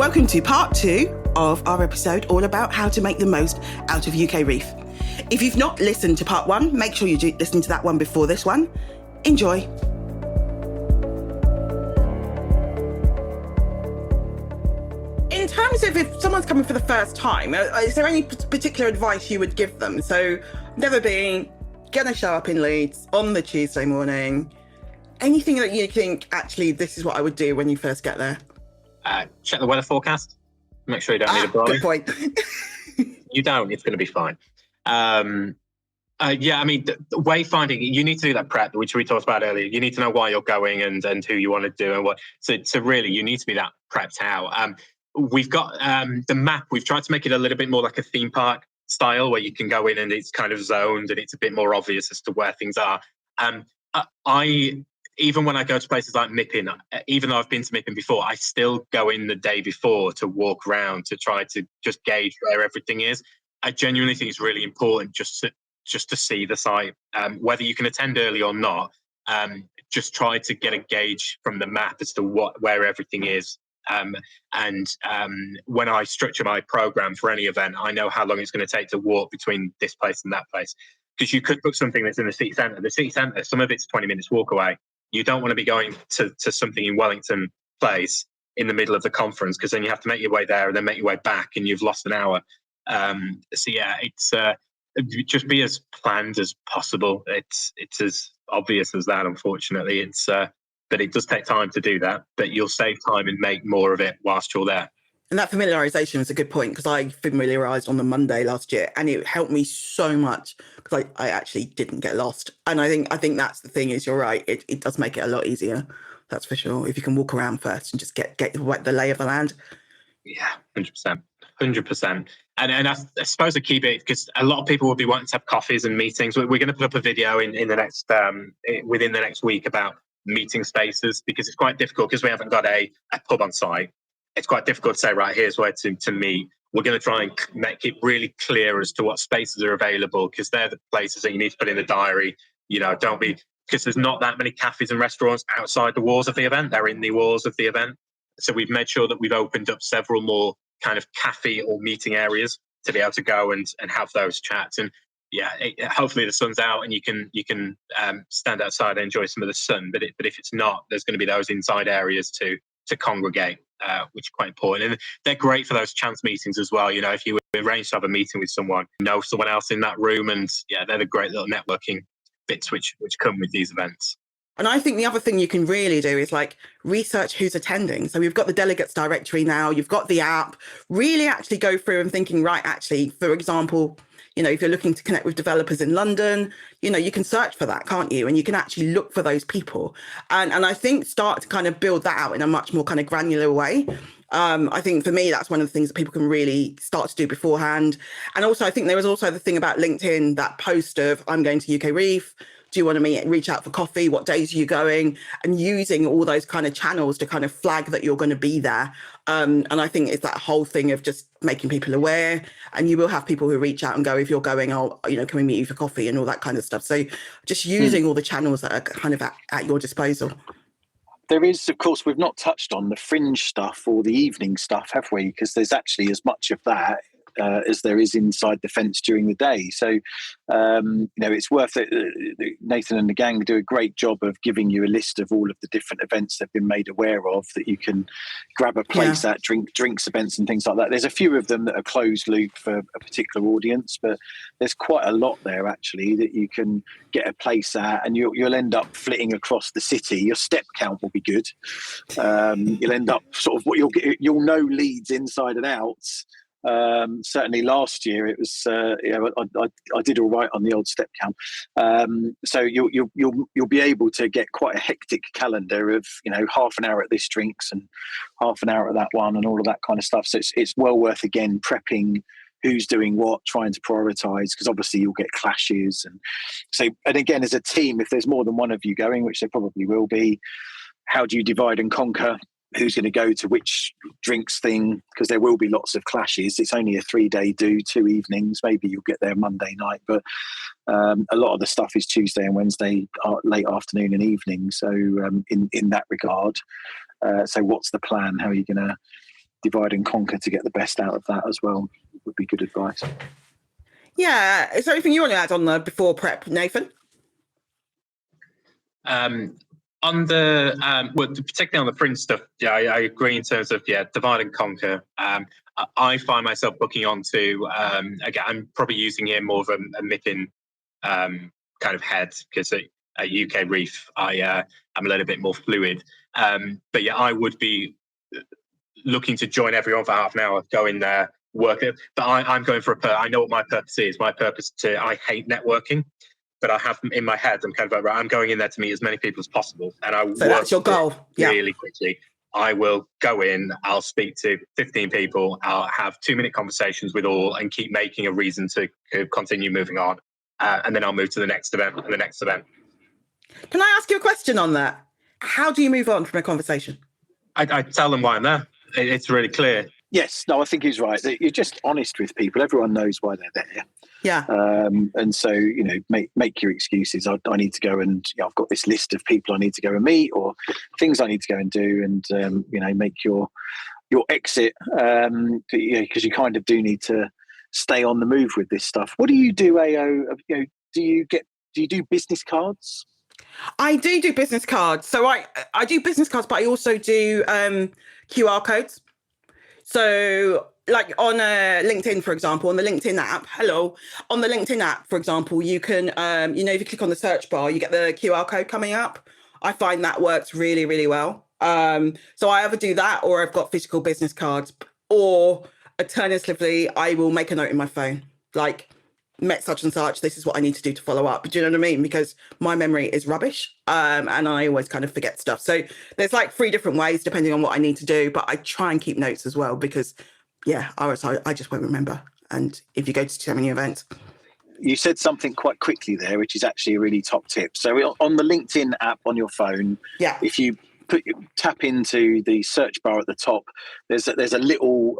Welcome to part 2 of our episode all about how to make the most out of UKREiiF. If you've not listened to part 1, make sure you do listen to that one before this one. Enjoy. In terms of if someone's coming for the first time, is there any particular advice you would give them? So, never been, gonna show up in Leeds on the Tuesday morning. Anything that you think, actually, this is what I would do when you first get there? Check the weather forecast. Make sure you don't need a brolly. Good point. You don't, it's going to be fine. The wayfinding, you need to do that prep, which we talked about earlier. You need to know why you're going and who you want to do and what. So really, you need to be that prepped out. We've got the map. We've tried to make it a little bit more like a theme park style, where you can go in and it's kind of zoned and it's a bit more obvious as to where things are. Even when I go to places like Mippin, even though I've been to Mippin before, I still go in the day before to walk around to try to just gauge where everything is. I genuinely think it's really important just to see the site, whether you can attend early or not. Just try to get a gauge from the map as to where everything is. When I structure my program for any event, I know how long it's going to take to walk between this place and that place. Because you could book something that's in the city centre. The city centre, some of it's 20 minutes walk away. You don't want to be going to something in Wellington Place in the middle of the conference, because then you have to make your way there and then make your way back and you've lost an hour. It's just be as planned as possible. It's as obvious as that, unfortunately. But it does take time to do that, but you'll save time and make more of it whilst you're there. And that familiarisation is a good point, because I familiarised on the Monday last year and it helped me so much because I actually didn't get lost. And I think that's the thing, is you're right. It does make it a lot easier. That's for sure. If you can walk around first and just get the lay of the land. Yeah, 100%. And I suppose the key bit, because a lot of people will be wanting to have coffees and meetings. We're going to put up a video in the next within the next week about meeting spaces, because it's quite difficult because we haven't got a pub on site. It's quite difficult to say, right, here's where to meet. We're going to try and make it really clear as to what spaces are available, because they're the places that you need to put in the diary. Because there's not that many cafes and restaurants outside the walls of the event. They're in the walls of the event. So we've made sure that we've opened up several more kind of cafe or meeting areas to be able to go and have those chats. And hopefully the sun's out and you can stand outside and enjoy some of the sun. But if it's not, there's going to be those inside areas to congregate, which is quite important. And they're great for those chance meetings as well. If you arrange to have a meeting with someone, know someone else in that room, and they're the great little networking bits which come with these events. And I think the other thing you can really do is research who's attending. So we've got the delegates directory now, you've got the app, really actually go through and thinking, right, actually, for example, if you're looking to connect with developers in London, you can search for that, can't you? And you can actually look for those people. And I think start to kind of build that out in a much more kind of granular way. I think for me, that's one of the things that people can really start to do beforehand. And also, I think there was also the thing about LinkedIn, that post of, I'm going to UKREiiF. Do you want to reach out for coffee? What days are you going? And using all those kind of channels to kind of flag that you're going to be there. And I think it's that whole thing of just making people aware. And you will have people who reach out and go, if you're going, can we meet you for coffee and all that kind of stuff. So just using all the channels that are kind of at your disposal. There is, of course, we've not touched on the fringe stuff or the evening stuff, have we? Because there's actually as much of that as there is inside the fence during the day. So, it's worth it. Nathan and the gang do a great job of giving you a list of all of the different events they've been made aware of that you can grab a place at, drinks events and things like that. There's a few of them that are closed loop for a particular audience, but there's quite a lot there actually that you can get a place at, and you'll end up flitting across the city. Your step count will be good. You'll end up you'll know Leeds inside and out. Certainly last year it was I did all right on the old step count, so you'll be able to get quite a hectic calendar of half an hour at this drinks and half an hour at that one and all of that kind of stuff. So it's well worth again prepping who's doing what, trying to prioritize, because obviously you'll get clashes. And again, as a team, if there's more than one of you going, which there probably will be, how do you divide and conquer? Who's going to go to which drinks thing? Because there will be lots of clashes. It's only a 3-day do, 2 evenings. Maybe you'll get there Monday night, but a lot of the stuff is Tuesday and Wednesday, late afternoon and evening. So in that regard, so what's the plan? How are you going to divide and conquer to get the best out of that as well. Would be good advice. Yeah. Is there anything you want to add on the before prep, Nathan? On the well, particularly on the fringe stuff, yeah, I agree in terms of divide and conquer. I find myself booking onto again, I'm probably using here more of a MIPIN kind of head, because at UKREiiF I'm a little bit more fluid. But yeah, I would be looking to join everyone for half an hour, go in there, work it. But I'm going for I know what my purpose is. My purpose I hate networking. But I have in my head, I'm kind of like, right, I'm going in there to meet as many people as possible. And so that's your goal. Really quickly. I will go in, I'll speak to 15 people, I'll have 2-minute conversations with all and keep making a reason to continue moving on. And then I'll move to the next event and the next event. Can I ask you a question on that? How do you move on from a conversation? I tell them why I'm there. It's really clear. Yes, no, I think he's right. You're just honest with people. Everyone knows why they're there. Yeah. And so, make your excuses. I need to go and I've got this list of people I need to go and meet, or things I need to go and do, and make your exit. Because you kind of do need to stay on the move with this stuff. What do you do, Ayo? Do you do business cards? I do business cards. So I do business cards, but I also do QR codes. So like on LinkedIn, for example, on the LinkedIn app, on the LinkedIn app, for example, you can, if you click on the search bar, you get the QR code coming up. I find that works really, really well. So I either do that, or I've got physical business cards, or alternatively, I will make a note in my phone, like, met such and such, this is what I need to do to follow up. Do you know what I mean? Because my memory is rubbish, and I always kind of forget stuff. So there's like 3 different ways depending on what I need to do, but I try and keep notes as well, because I just won't remember. And if you go to too many events. You said something quite quickly there, which is actually a really top tip. So on the LinkedIn app on your phone, if you tap into the search bar at the top, there's a little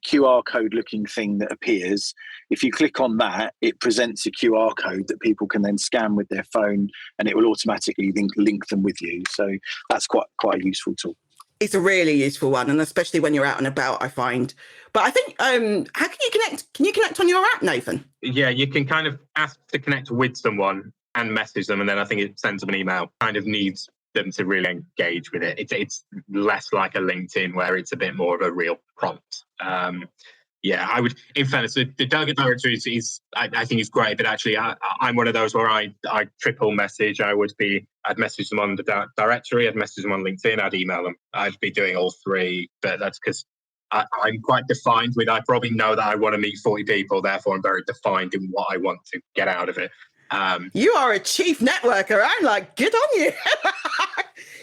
QR code looking thing that appears. If you click on that, it presents a QR code that people can then scan with their phone, and it will automatically link them with you. So that's quite a useful tool. It's a really useful one, and especially when you're out and about, I find. But I think, how can you connect? Can you connect on your app, Nathan? Yeah, you can kind of ask to connect with someone and message them, and then I think it sends them an email. Kind of needs them to really engage with it. It's less like a LinkedIn where it's a bit more of a real prompt. I would, in fairness, the delegate directory is I think is great, but actually I'm one of those where I triple message. I'd message them on the directory, I'd message them on LinkedIn, I'd email them. I'd be doing all 3, but that's because I'm quite defined with, I probably know that I want to meet 40 people, therefore I'm very defined in what I want to get out of it. You are a chief networker. I'm like, good on you.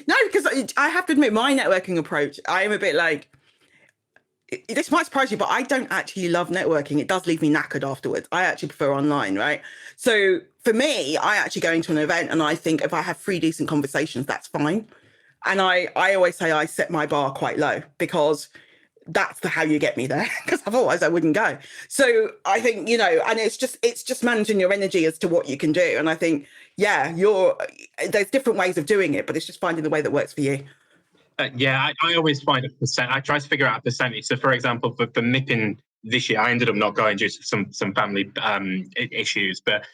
No, because I have to admit, my networking approach, I am a bit like, this might surprise you, but I don't actually love networking. It does leave me knackered afterwards. I actually prefer online, right? So for me, I actually go into an event and I think if I have 3 decent conversations, that's fine. And I always say I set my bar quite low, because that's how you get me there, because otherwise I wouldn't go. So I think, and it's just managing your energy as to what you can do. And I think, there's different ways of doing it, but it's just finding the way that works for you. I always find a percent. I try to figure out a percentage. So, for example, for MIPIN this year, I ended up not going due to some family issues. But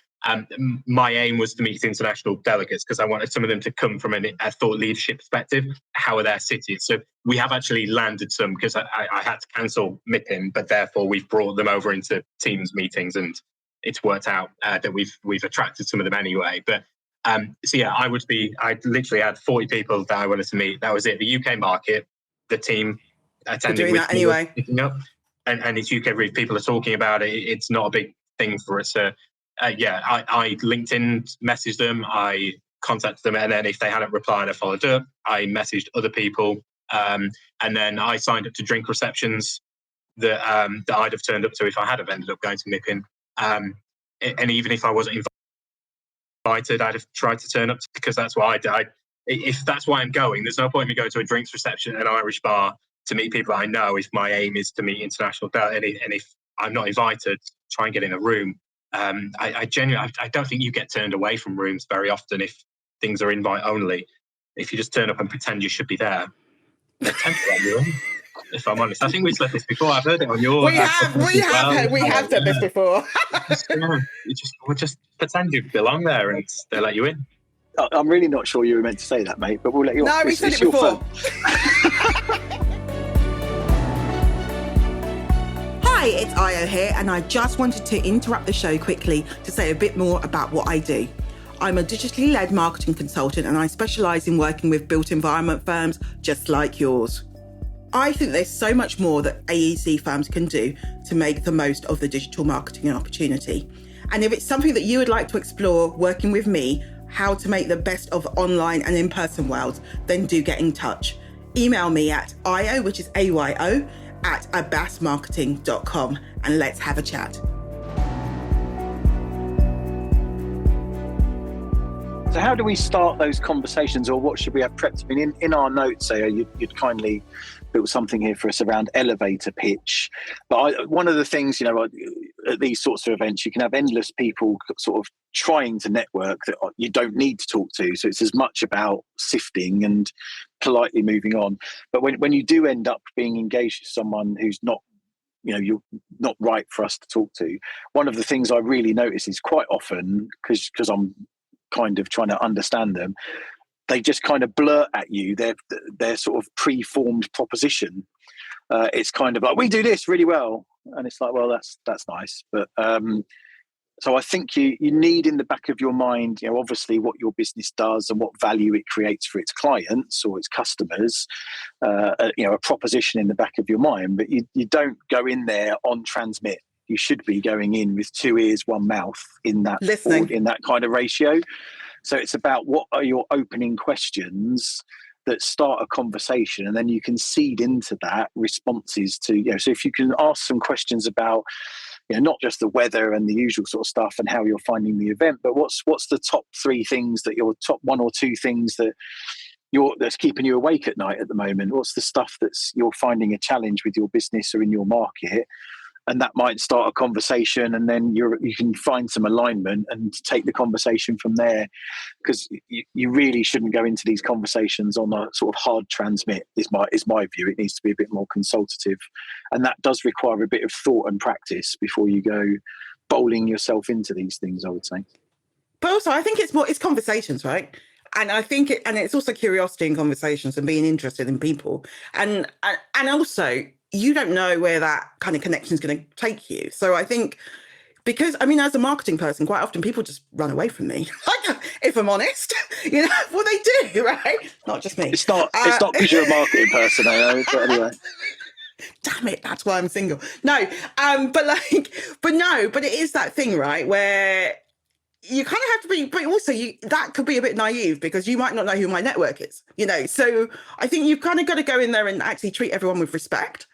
my aim was to meet international delegates, because I wanted some of them to come from a thought leadership perspective. How are their cities? So we have actually landed some, because I had to cancel MIPIN, but therefore we've brought them over into Teams meetings, and it's worked out that we've attracted some of them anyway. But I literally had 40 people that I wanted to meet. That was it. The UK market, the team attending with that anyway. Picking up, and it's UKREiiF. People are talking about it. It's not a big thing for us. I LinkedIn messaged them. I contacted them, and then if they hadn't replied, I followed up. I messaged other people, and then I signed up to drink receptions that I'd have turned up to if I had have ended up going to MIPIN. And even if I wasn't invited, I'd have tried to turn up, because that's why if that's why I'm going, there's no point in me going to a drinks reception at an Irish bar to meet people I know if my aim is to meet international, and if I'm not invited, try and get in a room. I genuinely don't think you get turned away from rooms very often if things are invite only. If you just turn up and pretend you should be there, they tend to let you in. if I'm honest. I think we've said this before. I've heard it on your. We have said this before. We'll just pretend you belong there, and they'll let you in. I'm really not sure you were meant to say that, mate, but we'll let you No, off. we said it before. Hi, it's Ayo here, and I just wanted to interrupt the show quickly to say a bit more about what I do. I'm a digitally led marketing consultant, and I specialise in working with built environment firms just like yours. I think there's so much more that AEC firms can do to make the most of the digital marketing opportunity. And if it's something that you would like to explore working with me, how to make the best of online and in-person worlds, then do get in touch. Email me at ayo, which is AYO, at abbasmarketing.com, and let's have a chat. So how do we start those conversations, or what should we have prepped? I mean, in our notes, you'd kindly built something here for us around elevator pitch. But one of the things, at these sorts of events, you can have endless people sort of trying to network that you don't need to talk to. So it's as much about sifting and politely moving on. But when you do end up being engaged with someone who's not, you're not right for us to talk to, one of the things I really notice is quite often, because I'm kind of trying to understand them, they just kind of blurt at you their sort of pre-formed proposition. It's kind of like, we do this really well, and it's like, well, that's nice, but so I think you need in the back of your mind, obviously what your business does and what value it creates for its clients or its customers, a proposition in the back of your mind, but you don't go in there on transmit. You should be going in with 2 ears, 1 mouth in that kind of ratio. So it's about what are your opening questions that start a conversation, and then you can seed into that responses to, so if you can ask some questions about, not just the weather and the usual sort of stuff and how you're finding the event, but what's the top 3 things that your top 1 or 2 things that's keeping you awake at night at the moment? What's the stuff you're finding a challenge with your business or in your market? And that might start a conversation, and then you can find some alignment and take the conversation from there. Because you really shouldn't go into these conversations on a sort of hard transmit. Is my view. It needs to be a bit more consultative, and that does require a bit of thought and practice before you go bowling yourself into these things, I would say. But also, I think it's conversations, right? And I think it's also curiosity in conversations and being interested in people, and also, you don't know where that kind of connection is going to take you. So I think, because, as a marketing person, quite often people just run away from me, if I'm honest, well, they do, right? Not just me. It's not because you're a marketing person, but anyway. Damn it, that's why I'm single. No, but it is that thing, right, where you kind of have to be, but also that could be a bit naive, because you might not know who my network is, so I think you've kind of got to go in there and actually treat everyone with respect,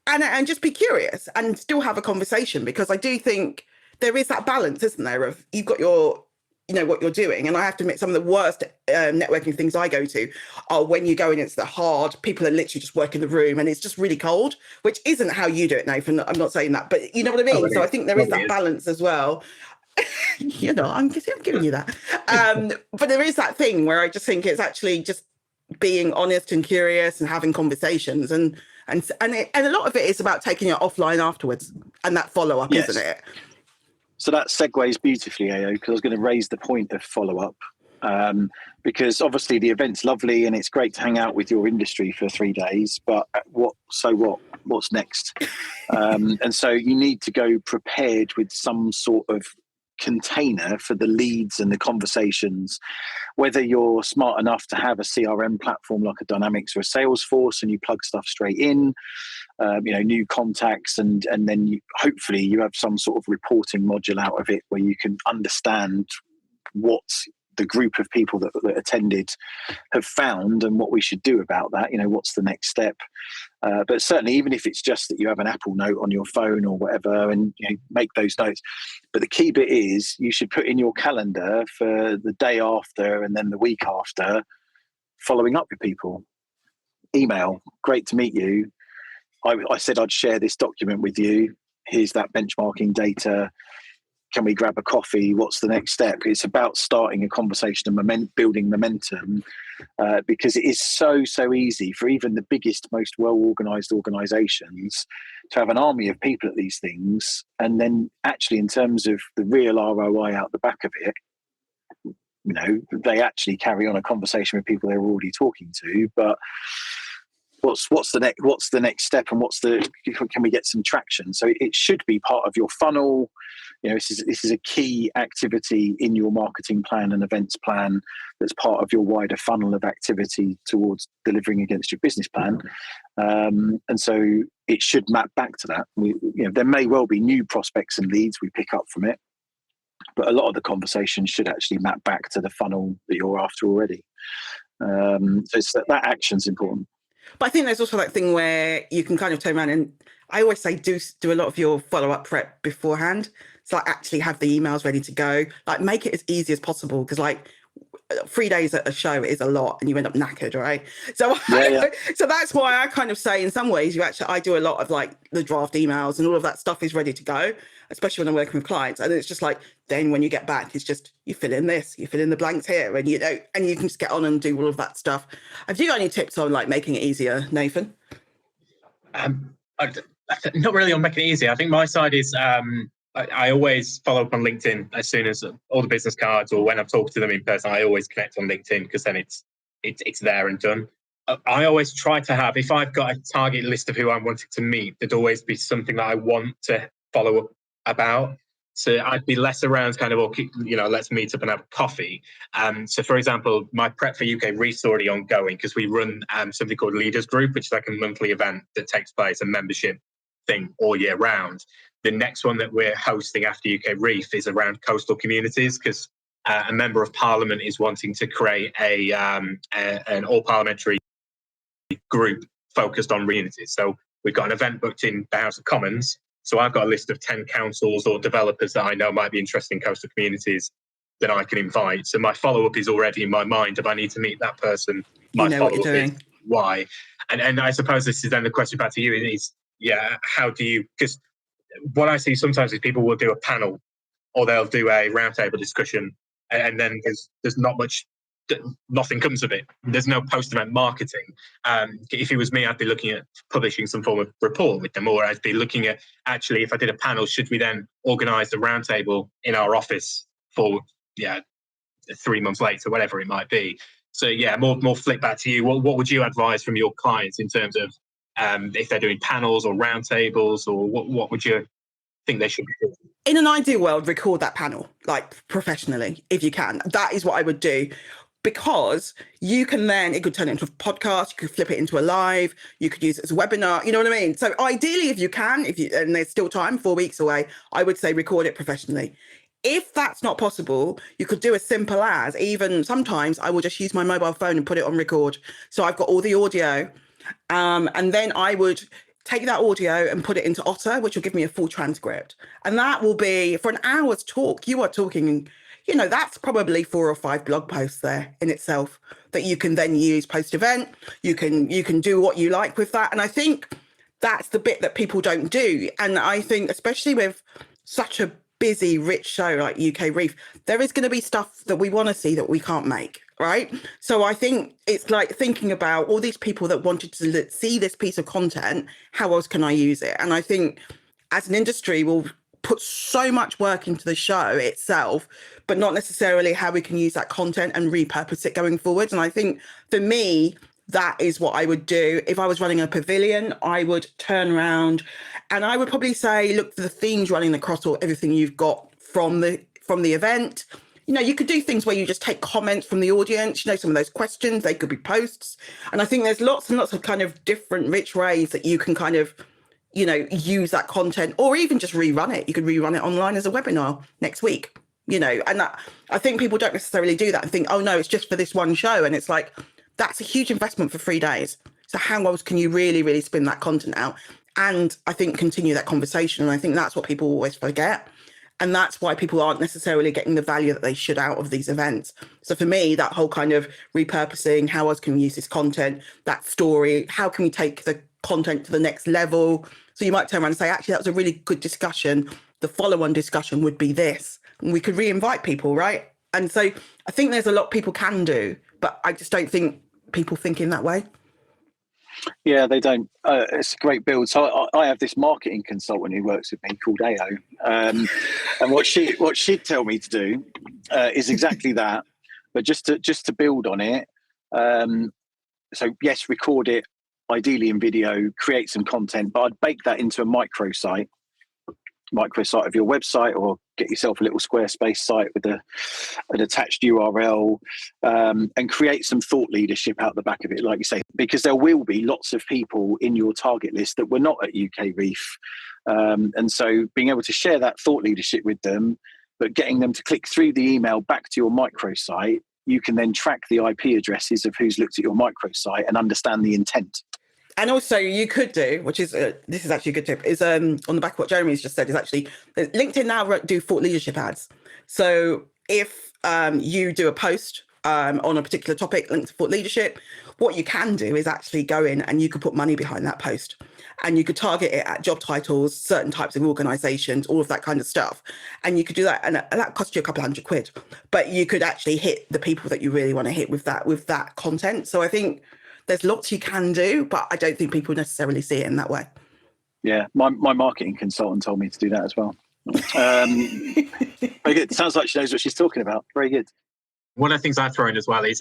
and just be curious and still have a conversation, because I do think there is that balance, isn't there, of you've got your, what you're doing. And I have to admit, some of the worst networking things I go to are when you go in, it's the hard, people are literally just working the room and it's just really cold, which isn't how you do it, Nathan. I'm not saying that, but you know what I mean? So I think there is that balance as well. I'm giving you that. But there is that thing where I just think it's actually just being honest and curious and having conversations, and a lot of it is about taking it offline afterwards and that follow up, yes. Isn't it? So that segues beautifully, Ayo, because I was going to raise the point of follow up, because obviously the event's lovely and it's great to hang out with your industry for 3 days, but what's next? And so you need to go prepared with some sort of container for the leads and the conversations, whether you're smart enough to have a CRM platform like a Dynamics or a Salesforce and you plug stuff straight in, new contacts, and then hopefully you have some sort of reporting module out of it where you can understand what the group of people that attended have found and what we should do about that. What's the next step? But certainly, even if it's just that you have an Apple Note on your phone or whatever, and make those notes. But the key bit is you should put in your calendar for the day after and then the week after, following up with people. Email, great to meet you. I said I'd share this document with you. Here's that benchmarking data. can we grab a coffee? What's the next step? It's about starting a conversation and building momentum, because it is so easy for even the biggest, most well-organised organisations to have an army of people at these things, and then actually in terms of the real ROI out the back of it, they actually carry on a conversation with people they're already talking to, but what's the next step, and can we get some traction? So it should be part of your funnel. This is a key activity in your marketing plan and events plan that's part of your wider funnel of activity towards delivering against your business plan. And so it should map back to that. There may well be new prospects and leads we pick up from it, but a lot of the conversation should actually map back to the funnel that you're after already. So it's that action's important. But I think there's also that thing where you can kind of turn around, and I always say do a lot of your follow-up prep beforehand. So actually have the emails ready to go. Like make it as easy as possible, because 3 days at a show is a lot and you end up knackered, right? So so that's why I kind of say in some ways I do a lot of the draft emails and all of that stuff is ready to go, especially when I'm working with clients. And it's just then when you get back, it's just you fill in this, you fill in the blanks here, and you can just get on and do all of that stuff. Have you got any tips on making it easier, Nathan? Not really on making it easier. I think my side is I always follow up on LinkedIn as soon as all the business cards, or when I'm talking to them in person, I always connect on LinkedIn, because then it's there and done. I always try to have, if I've got a target list of who I'm wanting to meet, there'd always be something that I want to follow up about. So I'd be less around kind of, let's meet up and have a coffee. So for example, my prep for UKREiiF is already ongoing, because we run something called Leaders Group, which is a monthly event that takes place, a membership thing all year round. The next one that we're hosting after UKREiiF is around coastal communities, because a member of parliament is wanting to create an all-parliamentary group focused on communities. So we've got an event booked in the House of Commons. So I've got a list of 10 councils or developers that I know might be interested in coastal communities that I can invite. So my follow-up is already in my mind. If I need to meet that person, my follow-up is why. And I suppose this is then the question back to you is, how do you, because what I see sometimes is people will do a panel or they'll do a roundtable discussion, and then there's nothing comes of it. There's no post-event marketing. If it was me, I'd be looking at publishing some form of report with them, or I'd be looking at, actually, if I did a panel, should we then organise a roundtable in our office for 3 months later, whatever it might be. So more flip back to you. What would you advise from your clients in terms of if they're doing panels or roundtables, or what would you think they should be doing? In an ideal world, record that panel professionally if you can. That is what I would do, because you can then, it could turn it into a podcast, you could flip it into a live, you could use it as a webinar, you know what I mean? So ideally, if you can, and there's still time, 4 weeks away, I would say record it professionally. If that's not possible, you could do as simple as, even sometimes I will just use my mobile phone and put it on record. So I've got all the audio, and then I would take that audio and put it into Otter, which will give me a full transcript. And that will be, for an hour's talk, you are talking, that's probably 4 or 5 blog posts there in itself that you can then use post-event. You can do what you like with that. And I think that's the bit that people don't do. And I think, especially with such a busy, rich show like UKREiiF, there is going to be stuff that we want to see that we can't make, right? So I think it's like thinking about all these people that wanted to see this piece of content, how else can I use it? And I think as an industry, we'll put so much work into the show itself, but not necessarily how we can use that content and repurpose it going forward. And I think for me, that is what I would do. If I was running a pavilion, I would turn around and I would probably say, look for the themes running across or everything you've got from the event. You could do things where you just take comments from the audience, some of those questions, they could be posts. And I think there's lots and lots of kind of different rich ways that you can kind of, use that content, or even just rerun it. You could rerun it online as a webinar next week, and I think people don't necessarily do that and think, oh no, it's just for this one show. And it's like, that's a huge investment for 3 days. So how else can you really, really spin that content out? And I think continue that conversation. And I think that's what people always forget. And that's why people aren't necessarily getting the value that they should out of these events. So for me, that whole kind of repurposing, how else can we use this content, that story, how can we take the content to the next level? So you might turn around and say, actually, that was a really good discussion. the follow-on discussion would be this. And we could re-invite people, right? And so I think there's a lot people can do, but I just don't think people think in that way. Yeah, they don't. It's a great build. So I have this marketing consultant who works with me called Ayo, and what she'd tell me to do is exactly that. But just to build on it. So yes, record it, ideally in video, create some content, but I'd bake that into a microsite of your website, or get yourself a little Squarespace site with an attached URL, and create some thought leadership out the back of it, like you say, because there will be lots of people in your target list that were not at UKREiiF. And so being able to share that thought leadership with them, but getting them to click through the email back to your microsite, you can then track the IP addresses of who's looked at your microsite and understand the intent. And also you could do, which is, this is actually a good tip, is on the back of what Jeremy's just said, is actually LinkedIn now do thought leadership ads. So if you do a post on a particular topic linked to thought leadership, what you can do is actually go in and you could put money behind that post. And you could target it at job titles, certain types of organisations, all of that kind of stuff. And you could do that, and that costs you a couple £100. But you could actually hit the people that you really want to hit with that content. So I think there's lots you can do, but I don't think people necessarily see it in that way. Yeah, my marketing consultant told me to do that as well. Very good. Sounds like she knows what she's talking about. Very good. One of the things I've thrown as well is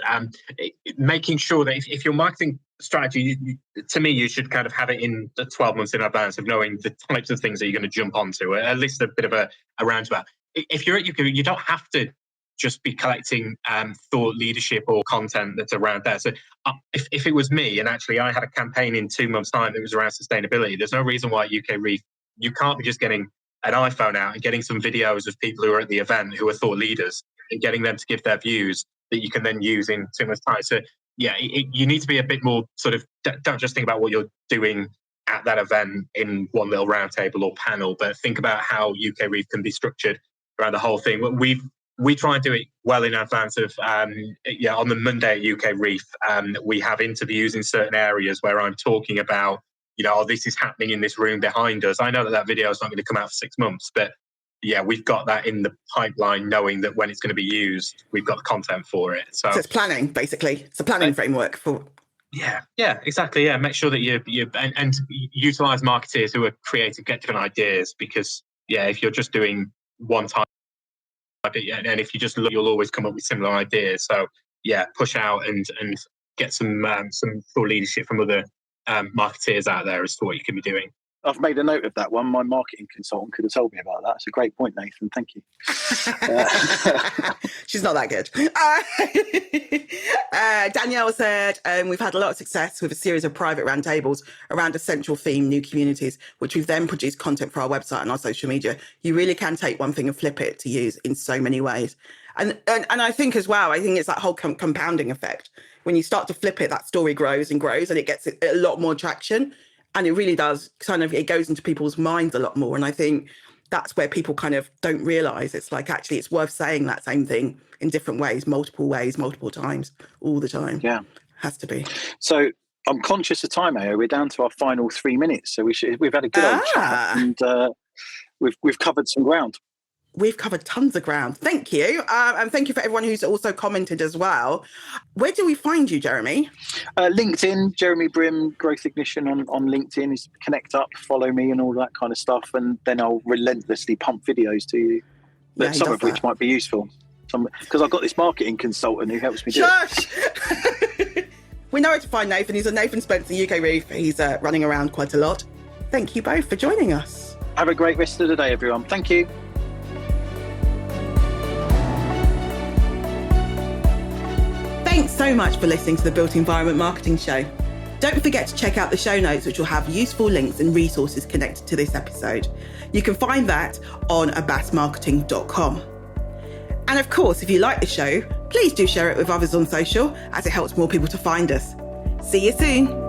making sure that if your marketing strategy, to me, you should kind of have it in the 12 months in advance of knowing the types of things that you're going to jump onto, at least a bit of a roundabout. If you're at UKREiiF, you don't have to just be collecting thought leadership or content that's around there. So if it was me, and actually I had a campaign in 2 months' time that was around sustainability, there's no reason why at UKREiiF, you can't be just getting an iPhone out and getting some videos of people who are at the event who are thought leaders and getting them to give their views that you can then use in 2 months' time. So yeah, you need to be a bit more sort of, don't just think about what you're doing at that event in one little roundtable or panel, but think about how UKREiiF can be structured around the whole thing. We try and do it well in advance of, on the Monday at UKREiiF, we have interviews in certain areas where I'm talking about, this is happening in this room behind us. I know that video is not going to come out for 6 months, but yeah, we've got that in the pipeline, knowing that when it's going to be used, we've got the content for it. So it's planning, basically. It's a planning framework for. Yeah, exactly. Yeah, make sure that you and utilize marketers who are creative, get different ideas, because if you're just doing one type, and if you just look, you'll always come up with similar ideas. So push out and get some thought leadership from other marketeers out there as to what you can be doing. I've made a note of that one. My marketing consultant could have told me about that. It's a great point, Nathan. Thank you. She's not that good. Danielle said, we've had a lot of success with a series of private roundtables around a central theme, new communities, which we've then produced content for our website and our social media. You really can take one thing and flip it to use in so many ways. And I think as well, I think it's that whole compounding effect. When you start to flip it, that story grows and grows and it gets a lot more traction. And it really does it goes into people's minds a lot more. And I think that's where people kind of don't realise. It's like, actually, it's worth saying that same thing in different ways, multiple times, all the time. Yeah. Has to be. So I'm conscious of time, Ayo. We're down to our final 3 minutes. So we've had a good old chat, and we've covered some ground. We've covered tons of ground. Thank you. And thank you for everyone who's also commented as well. Where do we find you, Jeremy? LinkedIn, Jeremy Brim, Growth Ignition on LinkedIn. Is connect up, follow me and all that kind of stuff. And then I'll relentlessly pump videos to you, some of which might be useful. Because I've got this marketing consultant who helps me do it. We know where to find Nathan. He's a Nathan Spencer, UKREiiF. He's running around quite a lot. Thank you both for joining us. Have a great rest of the day, everyone. Thank you. Thanks so much for listening to the Built Environment Marketing Show. Don't forget to check out the show notes, which will have useful links and resources connected to this episode. You can find that on abbasmarketing.com. And of course, if you like the show, please do share it with others on social, as it helps more people to find us. See you soon.